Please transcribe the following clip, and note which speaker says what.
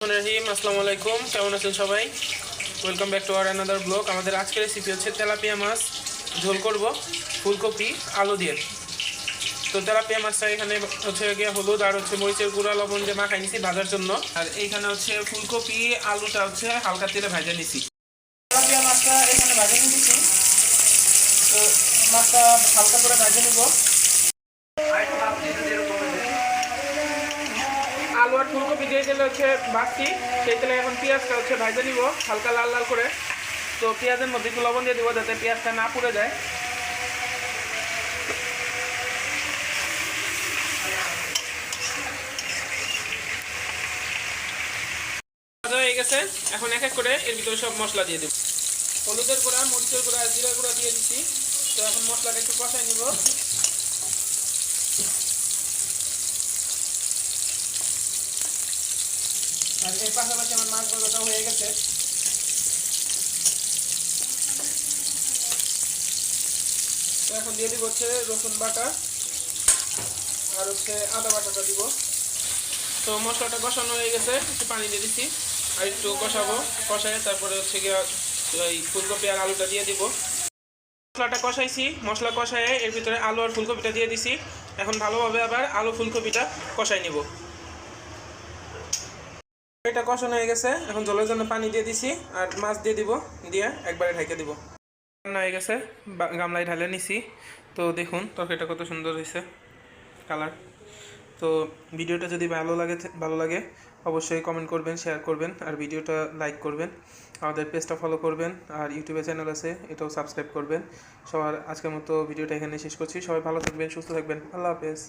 Speaker 1: রহিম আসসালামু আলাইকুম, কেমন আছেন সবাই? Welcome back to our another blog. আমাদের আজকের রেসিপি হচ্ছে তেলাপিয়া মাছ ঝোল করব ফুলকপি আলু দিয়ে। তো তেলাপিয়া মাছটা এখানে হচ্ছে গিয়ে হলুদ আর হচ্ছে মরিচের গুঁড়া লবণ দিয়ে মাখাই নিছি ভাজার জন্য। আর এইখানে হচ্ছে ফুলকপি আলুটা হচ্ছে হালকা তেলে ভাজা নিছি। তেলাপিয়া মাছটা এখানে ভাজা নিয়েছি, তো মাছটা হালকা করে ভাজে নিব। আলু আর ফুলকপি দিয়ে তেলে হচ্ছে ভাজছি, সেই তেলে এখন পেঁয়াজটা হচ্ছে ভাজে নিব হালকা লাল লাল করে। তো পেঁয়াজের মধ্যে একটু লবণ দিয়ে দিব যাতে পেঁয়াজটা না পুড়ে যায়। ভাজা হয়ে গেছে, এখন এক এক করে এর ভিতরে সব মশলা দিয়ে দেব। হলুদের গুঁড়া, মরিচের গুঁড়া, জিরা গুঁড়া দিয়ে দিচ্ছি। তো এখন মশলাটা একটু কষাই নিব। আর এর পাশাপাশি আমার মাছ ভাজাটা হয়ে গেছে। তো এখন দিয়ে দিব হচ্ছে রসুন বাটা আর হচ্ছে আদা বাটাটা দিব। তো মশলাটা কষানো হয়ে গেছে, একটু পানি দিয়ে দিচ্ছি আর একটু কষাবো। কষায় তারপরে হচ্ছে গিয়ে ওই ফুলকপি আর আলুটা দিয়ে দিব। মশলাটা কষাইছি, মশলা কষায় এর ভিতরে আলু আর ফুলকপিটা দিয়ে দিছি। এখন ভালোভাবে আবার আলু ফুলকপিটা কষাই নিব। এটা কষানো হয়ে গেছে, এখন জলের জন্য পানি দিয়ে দিছি আর মাছ দিয়ে দিব, দিয়ে একবারে ঢেকে দিব। রান্না হয়ে গেছে, গামলায় ঢালে নিছি। তো দেখুন তরকারিটা কত সুন্দর হয়েছে কালার। তো ভিডিওটা যদি ভালো লাগে অবশ্যই কমেন্ট করবেন, শেয়ার করবেন আর ভিডিওটা লাইক করবেন। আমাদের পেজটা ফলো করবেন আর ইউটিউবে চ্যানেল আছে, এটাও সাবস্ক্রাইব করবেন। সবার আজকের মতো ভিডিওটা এখানে শেষ করছি। সবাই ভালো থাকবেন, সুস্থ থাকবেন। আল্লাহ হাফেজ।